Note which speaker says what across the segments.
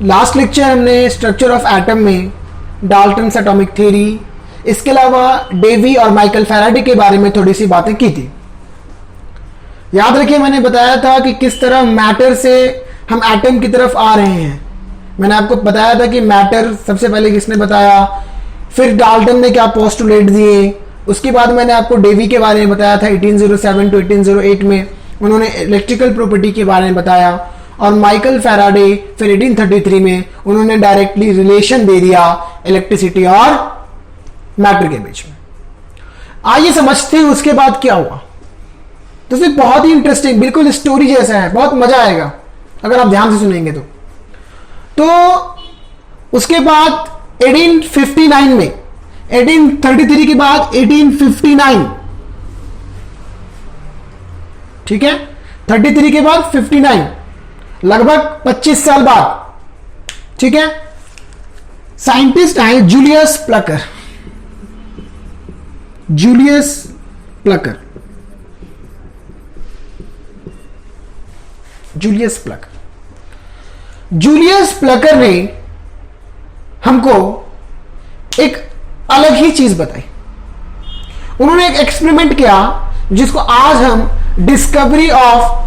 Speaker 1: Last lecture हमने structure of atom में Dalton's atomic theory, इसके अलावा डेवी और माइकल फैराडे के बारे में थोड़ी सी बातें की थी। याद रखिए मैंने बताया था कि किस तरह मैटर से हम एटम की तरफ आ रहे हैं। मैंने आपको बताया था कि मैटर सबसे पहले किसने बताया, फिर डाल्टन ने क्या पोस्टुलेट दिए, उसके बाद मैंने आपको डेवी के बारे में बताया था 1807 टू 1808 में उन्होंने इलेक्ट्रिकल प्रॉपर्टी के बारे में बताया, और माइकल फैराडे फिर 1833 में उन्होंने डायरेक्टली रिलेशन दे दिया इलेक्ट्रिसिटी और मैटर के बीच में। आइए समझते हैं उसके बाद क्या हुआ। तो फिर बहुत ही इंटरेस्टिंग, बिल्कुल स्टोरी जैसा है, बहुत मजा आएगा अगर आप ध्यान से सुनेंगे तो उसके बाद 1859 में 1833 के बाद 1859, ठीक है, 33 के बाद 59, लगभग 25 साल बाद, ठीक है, साइंटिस्ट आए Julius Plucker. Julius Plucker, Julius Plucker, Julius Plucker ने हमको एक अलग ही चीज बताई। उन्होंने एक एक्सपेरिमेंट किया जिसको आज हम डिस्कवरी ऑफ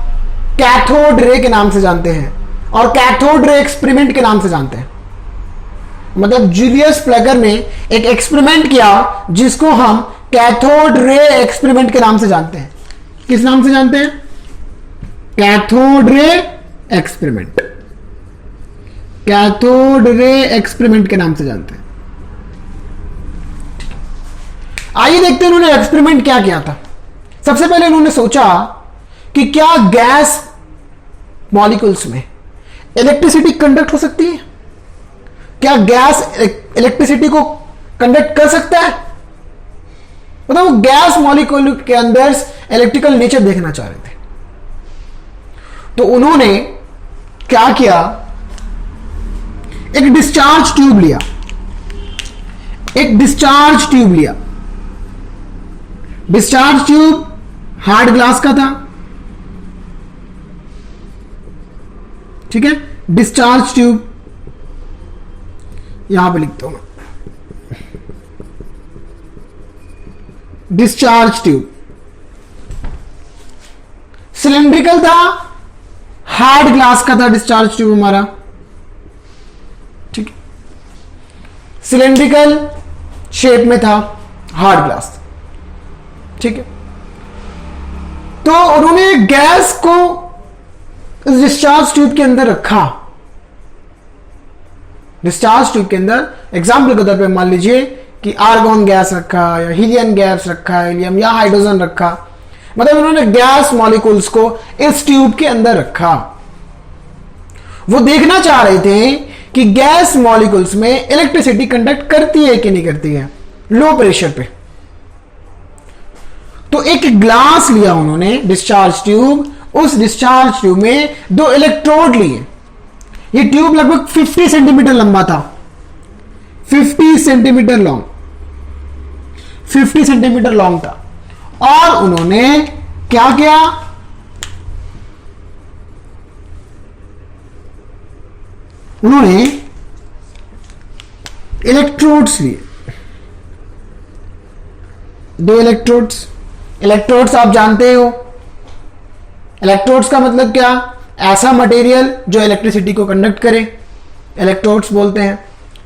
Speaker 1: कैथोड रे के नाम से जानते हैं और कैथोड रे एक्सपेरिमेंट के नाम से जानते हैं। मतलब जूलियस प्लकर ने एक एक्सपेरिमेंट किया जिसको हम कैथोड रे एक्सपेरिमेंट के नाम से जानते हैं। किस नाम से जानते हैं? Cathode ray experiment, cathode ray experiment के नाम से जानते हैं। आइए देखते हैं उन्होंने एक्सपेरिमेंट क्या किया था। सबसे पहले उन्होंने सोचा कि क्या गैस मॉलिक्यूल्स में इलेक्ट्रिसिटी कंडक्ट हो सकती है? क्या गैस इलेक्ट्रिसिटी को कंडक्ट कर सकता है? मतलब वो गैस मॉलिक्यूल के अंदर इलेक्ट्रिकल नेचर देखना चाह रहे थे। तो उन्होंने क्या किया, एक डिस्चार्ज ट्यूब लिया, एक डिस्चार्ज ट्यूब लिया। डिस्चार्ज ट्यूब हार्ड ग्लास का था, ठीक है, डिस्चार्ज ट्यूब यहां पे लिखता हूं मैं, डिस्चार्ज ट्यूब सिलेंड्रिकल था, हार्ड ग्लास का था डिस्चार्ज ट्यूब हमारा, ठीक है, सिलेंड्रिकल शेप में था, हार्ड ग्लास, ठीक है। तो उन्होंने गैस को इस डिस्चार्ज ट्यूब के अंदर रखा। डिस्चार्ज ट्यूब के अंदर एग्जाम्पल के तौर पे मान लीजिए कि आर्गॉन गैस रखा या हीलियम गैस रखा, हीलियम या हाइड्रोजन रखा, मतलब उन्होंने गैस मॉलिक्यूल्स को इस ट्यूब के अंदर रखा। वो देखना चाह रहे थे कि गैस मॉलिक्यूल्स में इलेक्ट्रिसिटी कंडक्ट करती है कि नहीं करती है लो प्रेशर पे। तो एक ग्लास लिया उन्होंने, डिस्चार्ज ट्यूब, उस डिस्चार्ज ट्यूब में दो इलेक्ट्रोड लिए। ये ट्यूब लगभग 50 सेंटीमीटर लंबा था, 50 सेंटीमीटर लॉन्ग, 50 सेंटीमीटर लॉन्ग था। और उन्होंने क्या किया, उन्होंने इलेक्ट्रोड्स लिए, दो इलेक्ट्रोड्स। इलेक्ट्रोड्स आप जानते हो, इलेक्ट्रोड्स का मतलब क्या, ऐसा मटेरियल जो इलेक्ट्रिसिटी को कंडक्ट करे, इलेक्ट्रोड्स बोलते हैं,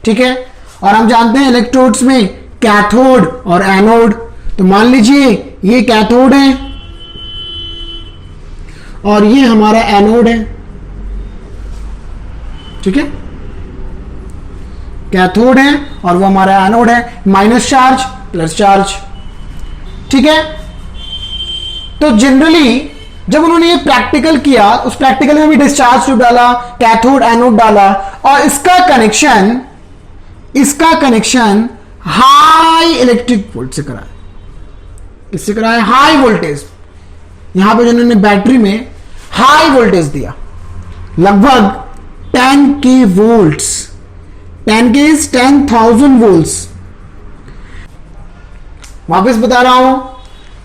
Speaker 1: ठीक है। और हम जानते हैं इलेक्ट्रोड्स में कैथोड और एनोड। तो मान लीजिए ये कैथोड है और ये हमारा एनोड है, ठीक है, कैथोड है और वो हमारा एनोड है, माइनस चार्ज प्लस चार्ज, ठीक है। तो जनरली जब उन्होंने ये प्रैक्टिकल किया, उस प्रैक्टिकल में भी डिस्चार्ज ट्यूब डाला, कैथोड एनोड डाला, और इसका कनेक्शन हाई इलेक्ट्रिक वोल्ट से कराया। किससे कराया? High voltage. यहां पे जिन्होंने बैटरी में हाई वोल्टेज दिया, लगभग 10K volts, 10K is 10,000 volts. वापस बता रहा हूं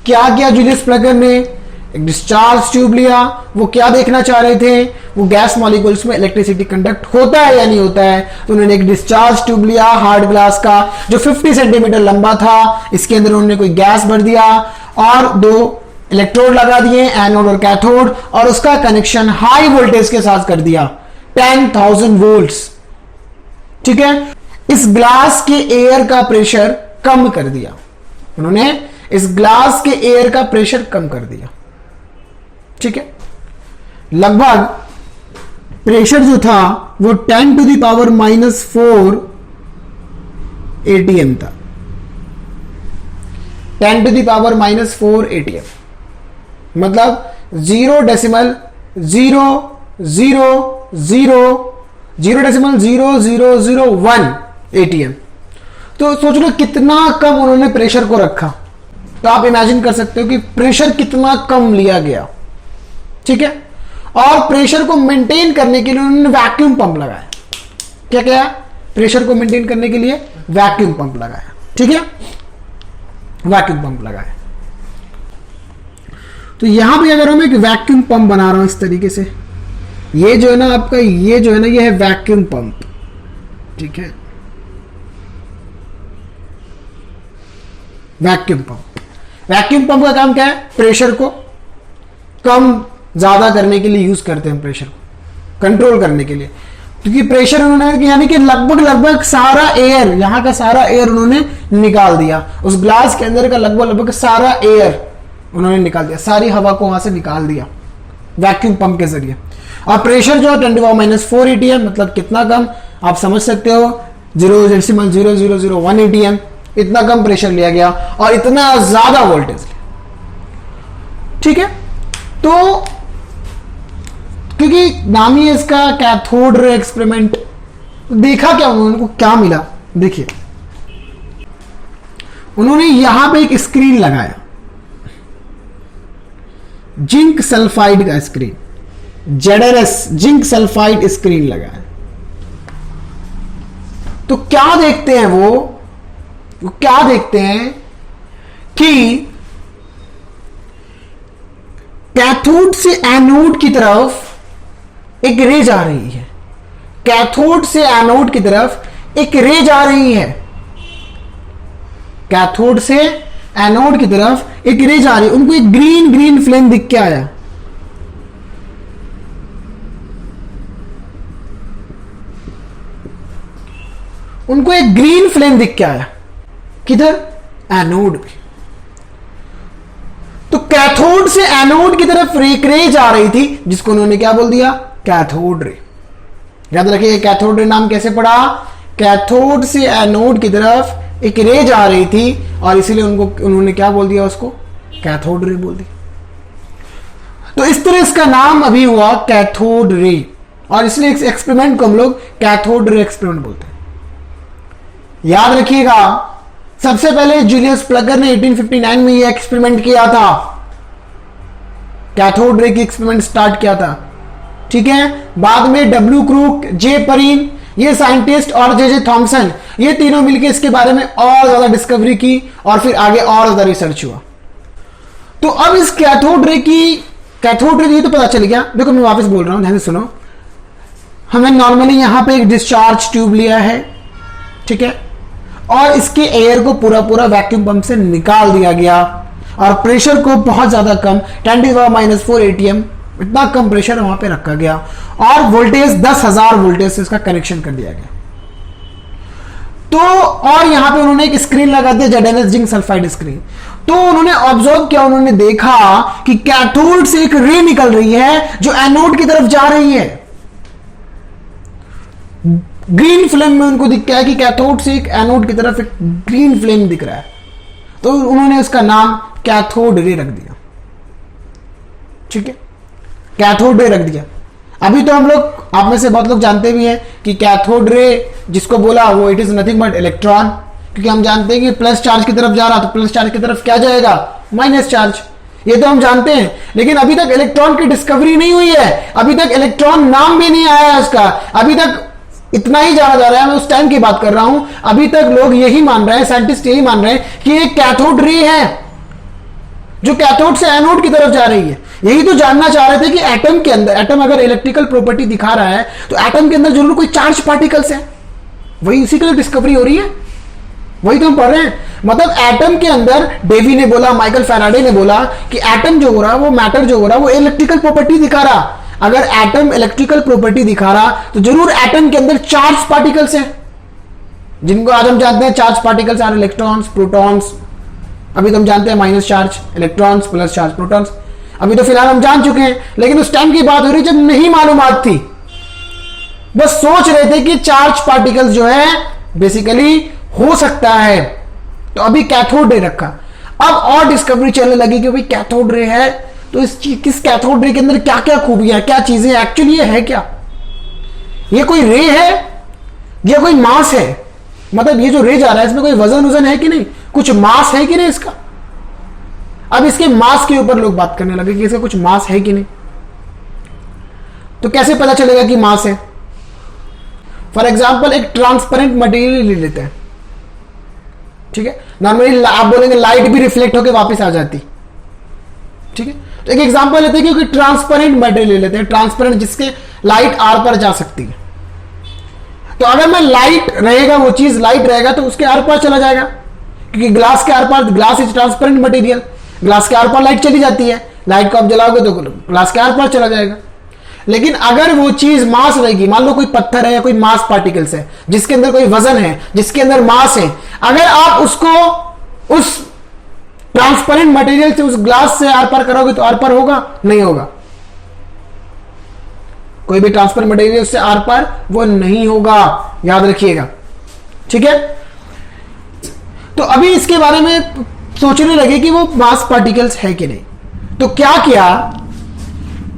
Speaker 1: क्या किया जूलियस प्लकर ने, एक डिस्चार्ज ट्यूब लिया, वो क्या देखना चाह रहे थे, वो गैस मॉलिक्यूल्स में इलेक्ट्रिसिटी कंडक्ट होता है या नहीं होता है। तो उन्होंने एक डिस्चार्ज ट्यूब लिया हार्ड ग्लास का जो 50 सेंटीमीटर लंबा था, इसके अंदर उन्होंने कोई गैस भर दिया और 2 इलेक्ट्रोड लगा दिए, एनोड और कैथोड, और उसका कनेक्शन हाई वोल्टेज के साथ कर दिया 10,000 वोल्ट्स। ठीक है, इस ग्लास के एयर का प्रेशर कम कर दिया, उन्होंने इस ग्लास के एयर का प्रेशर कम कर दिया। ठीक है, लगभग प्रेशर जो था वो 10 टू द पावर -4 ATM था, 10 टू द पावर -4 ATM, मतलब 0.000001 ATM। तो सोच लो कितना कम उन्होंने प्रेशर को रखा। तो आप इमेजिन कर सकते हो कि प्रेशर कितना कम लिया गया। ठीक है, और प्रेशर को मेंटेन करने के लिए उन्होंने वैक्यूम पंप लगाया। क्या क्या? प्रेशर को मेंटेन करने के लिए वैक्यूम पंप लगाया। ठीक है, वैक्यूम पंप लगाया। तो यहां पे अगर मैं एक वैक्यूम पंप बना रहा हूं इस तरीके से, ये जो है ना आपका, ये जो है ना, ये है वैक्यूम पंप। ठीक है, वैक्यूम पंप। वैक्यूम पंप का काम क्या है? प्रेशर को कम ज्यादा करने के लिए यूज करते हैं, प्रेशर को कंट्रोल करने के लिए। क्योंकि प्रेशर उन्होंने यानी कि लगभग सारा एयर, यहां का सारा एयर उन्होंने निकाल दिया, उस ग्लास के अंदर का लगभग सारा एयर उन्होंने निकाल दिया, सारी हवा को वहां से निकाल दिया वैक्यूम पंप के जरिए। और प्रेशर जो 10⁻⁴ ATM, मतलब कितना कम, आप समझ सकते हो 0.0001 ATM, इतना कम प्रेशर लिया गया और इतना ज्यादा वोल्टेज लिया। ठीक है, तो क्योंकि नाम ही है इसका कैथोड रे एक्सपेरिमेंट। देखा क्या उन्होंने, क्या मिला? देखिए, उन्होंने यहां पे एक स्क्रीन लगाया, जिंक सल्फाइड का screen, ZRS zinc sulphide screen लगाया। तो क्या देखते हैं वो क्या देखते हैं कि कैथोड से एनोड की तरफ एक रे जा रही है, कैथोड से एनोड की तरफ एक रे जा रही है, कैथोड से एनोड की तरफ एक रे जा रही है। उनको एक ग्रीन फ्लेम दिख के आया। उनको एक ग्रीन फ्लेम दिख के आया, किधर? एनोड पे। तो कैथोड से एनोड की तरफ एक रे जा रही थी, जिसको उन्होंने क्या बोल दिया? Cathode ray. याद रखिए, कैथोड रे नाम कैसे पड़ा? कैथोड से एनोड की तरफ एक रे जा रही थी और इसीलिए उन्होंने क्या बोल दिया? उसको कैथोड रे बोल दिया। तो इस तरह इसका नाम अभी हुआ कैथोड रे, और इसलिए इस एक्सपेरिमेंट को हम लोग कैथोड रे एक्सपेरिमेंट बोलते हैं। याद रखिएगा, सबसे पहले जूलियस प्लगर ने 1859 में यह एक्सपेरिमेंट किया था, कैथोड रे की एक्सपेरिमेंट स्टार्ट किया था। ठीक है, बाद में W क्रूक, J परीन, ये साइंटिस्ट और J थॉमसन, ये तीनों मिलकर इसके बारे में और ज्यादा डिस्कवरी की और फिर आगे और ज्यादा रिसर्च हुआ। तो अब इस कैथोड रे ये तो पता चल गया। देखो, मैं वापस बोल रहा हूं, ध्यान से सुनो। हमने नॉर्मली यहां पे एक डिस्चार्ज ट्यूब लिया है, ठीक है, और इसके एयर को पूरा वैक्यूम पंप से निकाल दिया गया और प्रेशर को बहुत ज्यादा कम 10⁻⁴ ATM, इतना कम प्रेशर वहां पे रखा गया और वोल्टेज 10,000 वोल्टेज से इसका कनेक्शन कर दिया गया। तो और यहां पे उन्होंने एक स्क्रीन लगा दिया, ZNS जिंक सल्फाइड स्क्रीन। तो उन्होंने ऑब्जर्व किया, उन्होंने देखा कि कैथोड से एक रे निकल रही है जो एनोड की तरफ जा रही है। ग्रीन फ्लेम में उनको दिख गया कि कैथोड से एक एनोड की तरफ एक ग्रीन फ्लेम दिख रहा है, तो उन्होंने उसका नाम कैथोड रे रख दिया। ठीक है, कैथोड रे रख दिया। अभी तो हम लोग, आप में से बहुत लोग जानते भी हैं कि कैथोड रे जिसको बोला वो it is nothing but electron, क्योंकि हम जानते हैं कि प्लस चार्ज की तरफ जा रहा, तो प्लस चार्ज की तरफ क्या जाएगा? Minus charge. ये तो हम जानते हैं, लेकिन अभी तक इलेक्ट्रॉन की डिस्कवरी नहीं हुई है, अभी तक इलेक्ट्रॉन नाम भी नहीं आया है उसका। अभी तक इतना ही जाना जा रहा है, मैं उस टाइम की बात कर रहा हूं। अभी तक लोग यही मान रहे हैं, साइंटिस्ट यही मान रहे हैं कि एक कैथोड रे है, जो कैथोड से एनोड की तरफ जा रही है। यही तो जानना चाह रहे थे कि एटम के अंदर, एटम अगर इलेक्ट्रिकल प्रॉपर्टी दिखा रहा है तो एटम के अंदर जरूर कोई चार्ज पार्टिकल्स है। वही उसी के लिए डिस्कवरी हो रही है, वही तो हम पढ़ रहे हैं। मतलब एटम के अंदर डेवी ने बोला, माइकल फैराडे ने बोला कि एटम जो हो रहा है, वो मैटर जो हो रहा है, वो इलेक्ट्रिकल प्रॉपर्टी दिखा रहा। अगर एटम इलेक्ट्रिकल प्रॉपर्टी दिखा रहा तो जरूर एटम के अंदर चार्ज पार्टिकल्स हैं, जिनको आज हम जानते हैं charge particles are electrons, protons. अभी तो हम जानते हैं minus charge electrons, plus charge protons. अभी तो फिलहाल हम जान चुके हैं, लेकिन उस टाइम की बात हो रही जब नहीं मालूमात थी, बस सोच रहे थे कि चार्ज पार्टिकल्स जो है बेसिकली हो सकता है। तो अभी कैथोड रे रखा। अब और डिस्कवरी चलने लगी कि भाई कैथोड रे है तो किस कैथोड रे के अंदर क्या क्या खूबियां, क्या चीजें, एक्चुअली ये है क्या? ये कोई रे है या कोई मास है? मतलब ये जो रे जा रहा है इसमें कोई वजन है कि नहीं, कुछ मास है कि नहीं इसका? अब इसके मास के ऊपर लोग बात करने लगे कि इसका कुछ मास है कि नहीं। तो कैसे पता चलेगा कि मास है? फॉर एग्जाम्पल एक ट्रांसपेरेंट मटेरियल ले लेते हैं, ठीक है। नॉर्मली आप बोलेंगे लाइट भी रिफ्लेक्ट होकर वापस आ जाती, ठीक है। तो एक एग्जांपल लेते हैं कि ट्रांसपेरेंट मटेरियल ले लेते हैं, ट्रांसपेरेंट जिसके लाइट आर पर जा सकती है। तो अगर मैं लाइट रहेगा, वो चीज लाइट रहेगा तो उसके आर पार चला जाएगा, क्योंकि ग्लास के आर पार, glass is transparent material, glass के आर पार लाइट चली जाती है। लाइट को आप जलाओगे तो ग्लास के आर पार चला जाएगा। लेकिन अगर वो चीज मास रहेगी, मान लो कोई पत्थर है या कोई मास पार्टिकल्स है जिसके अंदर कोई वजन है, जिसके अंदर मास है, अगर आप उसको उस ट्रांसपेरेंट मटेरियल से, उस ग्लास से आर पार करोगे तो आर पार होगा? नहीं होगा। कोई भी ट्रांसपेरेंट मटेरियल से आर पार वो नहीं होगा, याद रखिएगा, ठीक है। तो अभी इसके बारे में सोचने लगे कि वो मास पार्टिकल्स है कि नहीं। तो क्या किया,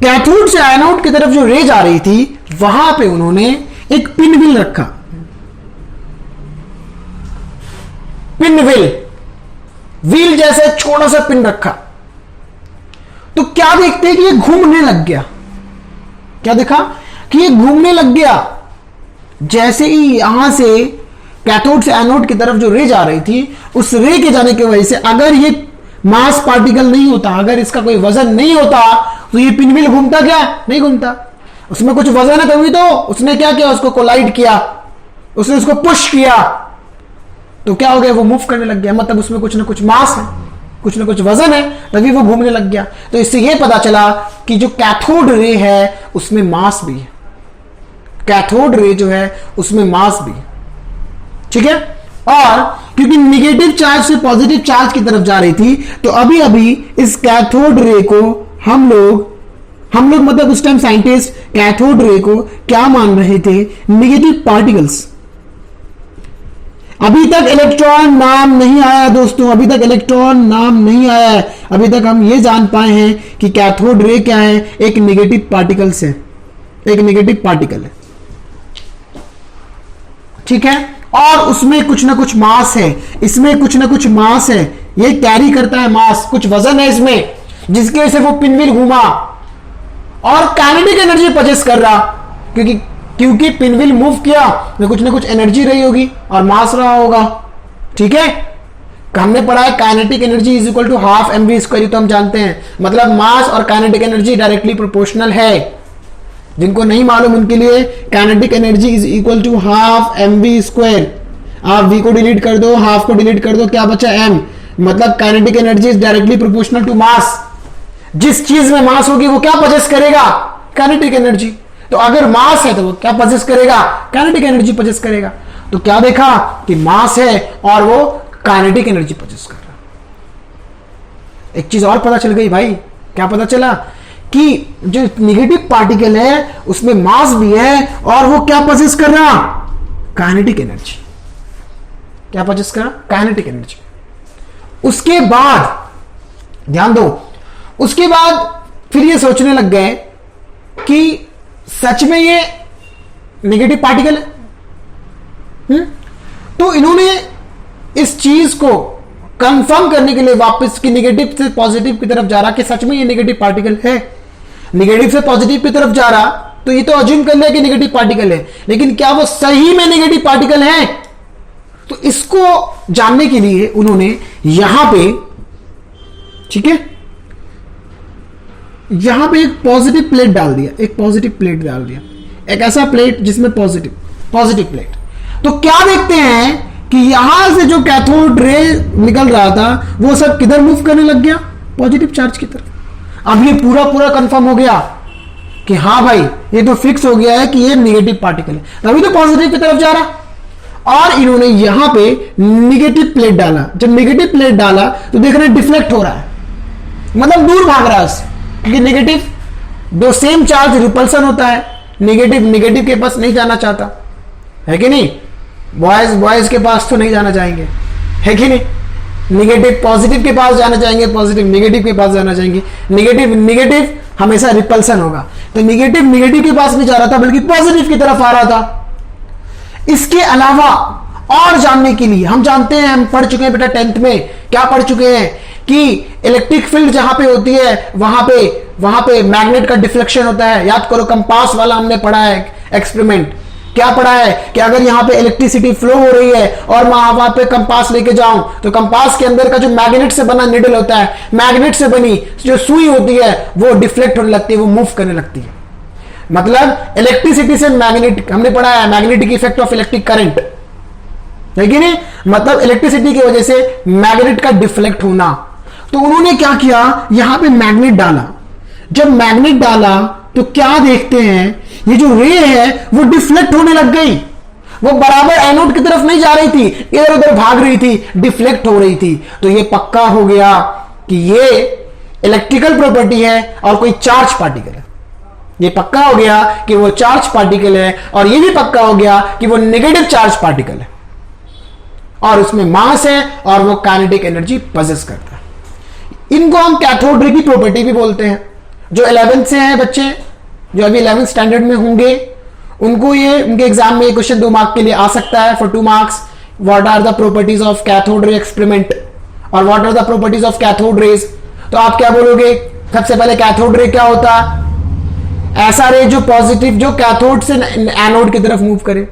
Speaker 1: कैथोड से एनोड की तरफ जो रे जा रही थी वहां पे उन्होंने एक पिन व्हील रखा। पिन व्हील जैसे छोटा सा पिन रखा। तो क्या देखते हैं कि ये घूमने लग गया। क्या देखा कि ये घूमने लग गया। जैसे ही यहां से कैथोड से एनोड की तरफ जो रे जा रही थी, उस रे के जाने की वजह से अगर ये मास पार्टिकल नहीं होता, अगर इसका कोई वजन नहीं होता, तो ये पिन व्हील घूमता क्या? नहीं घूमता। उसमें कुछ वजन है तभी तो उसने क्या किया, उसको कोलाइड किया, उसने उसको पुश किया, तो क्या हो गया, वो मूव करने लग गया। मतलब उसमें कुछ ना कुछ मास है, कुछ ना कुछ वजन है, तभी वो घूमने लग गया। तो इससे ये पता चला कि जो कैथोड रे है उसमें मास भी है। कैथोड रे जो है उसमें मास भी है, ठीक है। और क्योंकि निगेटिव चार्ज से पॉजिटिव चार्ज की तरफ जा रही थी, तो अभी अभी इस कैथोड रे को हम लोग मतलब उस टाइम साइंटिस्ट कैथोड रे को क्या मान रहे थे? Negative particles. अभी तक इलेक्ट्रॉन नाम नहीं आया दोस्तों, अभी तक इलेक्ट्रॉन नाम नहीं आया है। अभी तक हम ये जान पाए हैं कि कैथोड रे क्या है, एक निगेटिव पार्टिकल्स है, एक निगेटिव पार्टिकल है, ठीक है। और उसमें कुछ ना कुछ मास है, इसमें कुछ ना कुछ मास है, ये कैरी करता है मास, कुछ वजन है इसमें, जिसकी वजह से वो पिन व्हील घूमा और काइनेटिक एनर्जी पजेस कर रहा, क्योंकि पिन व्हील मूव किया तो कुछ ना कुछ एनर्जी रही होगी और मास रहा होगा, ठीक है। हमने पढ़ा है kinetic energy is equal to half m v square, तो हम जानते हैं, मतलब मास और काइनेटिक एनर्जी डायरेक्टली प्रोपोर्शनल है। जिनको नहीं मालूम उनके लिए kinetic energy is equal to half m v square. आप वी को डिलीट कर दो, हाफ को डिलीट कर दो, क्या बचा? एम। मतलब kinetic energy is directly proportional to mass. जिस चीज में मास होगी वो क्या पजेस करेगा? Kinetic energy. तो अगर मास है तो वो क्या पजेस करेगा? काइनेटिक एनर्जी पजेस करेगा। तो क्या देखा कि मास है और वो काइनेटिक एनर्जी पजेस कर रहा। एक चीज और पता चल गई भाई, क्या पता चला? कि जो निगेटिव पार्टिकल है उसमें मास भी है और वो क्या पजेस कर रहा? Kinetic energy. क्या पजेस कर रहा? Kinetic energy. उसके बाद ध्यान दो, उसके बाद फिर ये सोचने लग गए कि सच में ये नेगेटिव पार्टिकल है। तो इन्होंने इस चीज को कंफर्म करने के लिए वापस की निगेटिव से पॉजिटिव की तरफ जा रहा कि सच में ये नेगेटिव पार्टिकल है। निगेटिव से पॉजिटिव की तरफ जा रहा तो ये तो अज्यूम कर लिया कि नेगेटिव पार्टिकल है, लेकिन क्या वो सही में नेगेटिव पार्टिकल है? तो इसको जानने के लिए उन्होंने यहां पे ठीक है, यहां पे एक पॉजिटिव प्लेट डाल दिया, एक पॉजिटिव प्लेट डाल दिया, एक ऐसा प्लेट जिसमें पॉजिटिव प्लेट। तो क्या देखते हैं कि यहां से जो कैथोड रे निकल रहा था वो सब किधर मूव करने लग गया, पॉजिटिव चार्ज की तरफ। अब ये पूरा कंफर्म हो गया कि हाँ भाई ये तो फिक्स हो गया है कि ये नेगेटिव पार्टिकल है, तभी तो पॉजिटिव की तरफ जा रहा। और इन्होंने यहां पे नेगेटिव प्लेट डाला। जब नेगेटिव प्लेट डाला तो देख रहे हैं डिफ्लेक्ट हो रहा है, मतलब दूर भाग रहा है उससे, क्योंकि नेगेटिव दो सेम चार्ज रिपल्सन होता है, नेगेटिव के पास नहीं जाना चाहता है कि नहीं, बॉयज के पास तो नहीं जाना चाहेंगे, है कि नहीं, नेगेटिव पॉजिटिव के पास जाना चाहेंगे, पॉजिटिव नेगेटिव के पास जाना चाहेंगे, नेगेटिव हमेशा रिपल्सन होगा, तो नेगेटिव के पास नहीं जा रहा था बल्कि पॉजिटिव की तरफ आ रहा था। इसके अलावा और जानने के लिए हम जानते हैं, हम पढ़ चुके हैं बेटा 10th में, क्या पढ़ चुके हैं कि इलेक्ट्रिक फील्ड जहां पे होती है वहां पे मैग्नेट का डिफ्लेक्शन होता है। याद करो, कंपास वाला हमने पढ़ा है एक्सपेरिमेंट, क्या पढ़ा है कि अगर यहां पे इलेक्ट्रिसिटी फ्लो हो रही है और मैं वहां पे कंपास लेके जाऊं तो कंपास के अंदर का जो मैग्नेट से बना निडल होता है, मैग्नेट से बनी जो सुई होती है वो डिफ्लेक्ट होने लगती है, वो मूव करने लगती है। मतलब इलेक्ट्रिसिटी से मैग्नेट, हमने पढ़ा है magnetic effect of electric current, है कि नहीं, मतलब इलेक्ट्रिसिटी की वजह से मैग्नेट का डिफ्लेक्ट होना। तो उन्होंने क्या किया, यहां पे मैग्नेट डाला। जब मैग्नेट डाला तो क्या देखते हैं, ये जो रे है वो डिफ्लेक्ट होने लग गई, वो बराबर एनोड की तरफ नहीं जा रही थी, इधर उधर भाग रही थी, डिफ्लेक्ट हो रही थी। तो ये पक्का हो गया कि ये इलेक्ट्रिकल प्रॉपर्टी है और कोई चार्ज पार्टिकल है। ये पक्का हो गया कि वो चार्ज पार्टिकल है, और ये भी पक्का हो गया कि वो नेगेटिव चार्ज पार्टिकल है और उसमें मास है और वो काइनेटिक एनर्जी पजेस करता है। इनको हम कैथोड रे की प्रॉपर्टी भी बोलते हैं। जो 11th से हैं बच्चे, जो अभी 11th स्टैंडर्ड में होंगे, उनको ये उनके एग्जाम में क्वेश्चन 2 मार्क के लिए आ सकता है, for 2 marks. What are the properties of cathode ray experiment और what are the properties of cathode rays. तो आप क्या बोलोगे, सबसे पहले कैथोड रे क्या होता है, ऐसा रे जो पॉजिटिव, जो कैथोड से एनोड की तरफ मूव करे,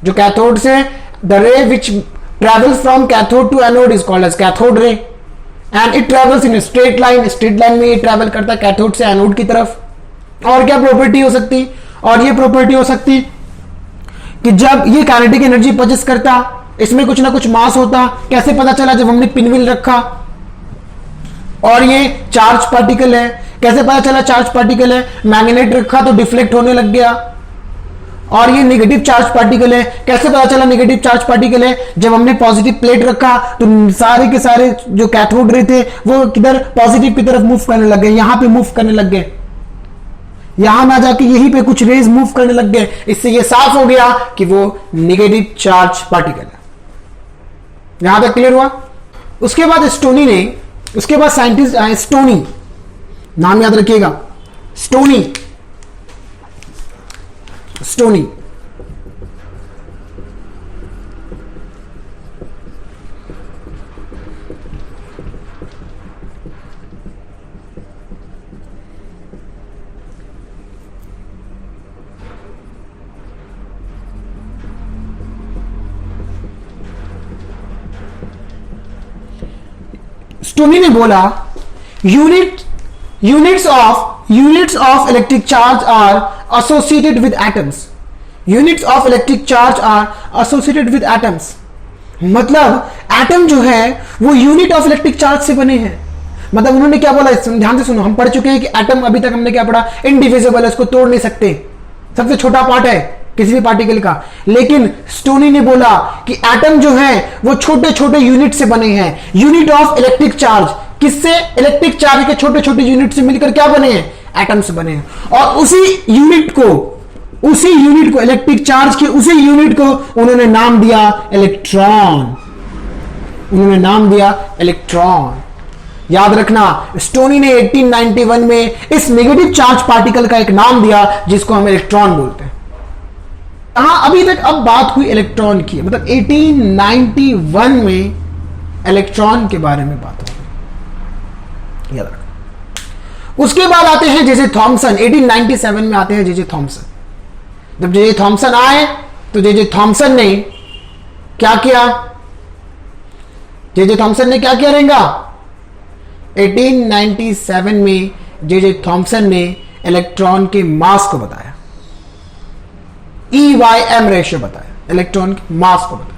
Speaker 1: जो कैथोड से, the ray which travels from cathode to anode is called as cathode ray and it travels in straight line, straight line में ये ट्रेवल करता है कैथोड से एनोड की तरफ। और क्या प्रॉपर्टी हो सकती, और ये प्रॉपर्टी हो सकती कि जब ये काइनेटिक एनर्जी पजेस करता, इसमें कुछ ना कुछ मास होता। कैसे पता चला, जब हमने पिनव्हील रखा और ये चार्ज पार्टिकल है, कैसे पता चला चार्ज पार्टिकल है, मैग्नेट रखा तो डिफ्लेक्ट होने लग गया। और ये नेगेटिव चार्ज पार्टिकल है, कैसे पता चला नेगेटिव चार्ज पार्टिकल है, जब हमने पॉजिटिव प्लेट रखा तो सारे के सारे जो कैथोड रे थे वो किधर पॉजिटिव की तरफ मूव करने लग गए, यहां पे मूव करने लग गए, यहां ना जाके यहीं पे कुछ रेज मूव करने लग गए। इससे ये साफ हो गया कि वो नेगेटिव चार्ज पार्टिकल है। यहां तक क्लियर हुआ। उसके बाद स्टोनी ने, उसके बाद साइंटिस्ट आए स्टोनी, नाम याद रखिएगा, स्टोनी। स्टोनी ने बोला units of electric charge are associated with atoms. Units of electric charge are associated with atoms. मतलब एटम जो है वो यूनिट ऑफ इलेक्ट्रिक चार्ज से बने हैं। मतलब उन्होंने क्या बोला, ध्यान से सुनो, हम पढ़ चुके हैं कि एटम अभी तक हमने क्या पढ़ा, इनडिविजिबल है, उसको तोड़ नहीं सकते, सबसे छोटा पार्ट है किसी भी पार्टिकल का। लेकिन स्टोनी ने बोला कि एटम जो है वो छोटे छोटे यूनिट से बने हैं, यूनिट ऑफ इलेक्ट्रिक चार्ज। किससे, इलेक्ट्रिक चार्ज के छोटे छोटे यूनिट से मिलकर क्या बने हैं, एटम से बने हैं। और उसी यूनिट को इलेक्ट्रिक चार्ज के उसी यूनिट को उन्होंने नाम दिया इलेक्ट्रॉन, उन्होंने नाम दिया इलेक्ट्रॉन। याद रखना, स्टोनी ने 1891 में इस नेगेटिव चार्ज पार्टिकल का एक नाम दिया जिसको हम इलेक्ट्रॉन बोलते हैं। अभी तक अब बात हुई इलेक्ट्रॉन की, मतलब 1891 में इलेक्ट्रॉन के बारे में बात हो। याद रखना। उसके बाद आते हैं जेजे थॉमसन, 1897 में आते हैं जेजे थॉमसन। जब जेजे थॉमसन आए तो जेजे थॉमसन ने क्या किया, जेजे थॉमसन ने क्या किया रहेगा, 1897 में जे थॉमसन ने इलेक्ट्रॉन के मास को बताया, EYM रेशियो बताया, इलेक्ट्रॉन के मास को बताया।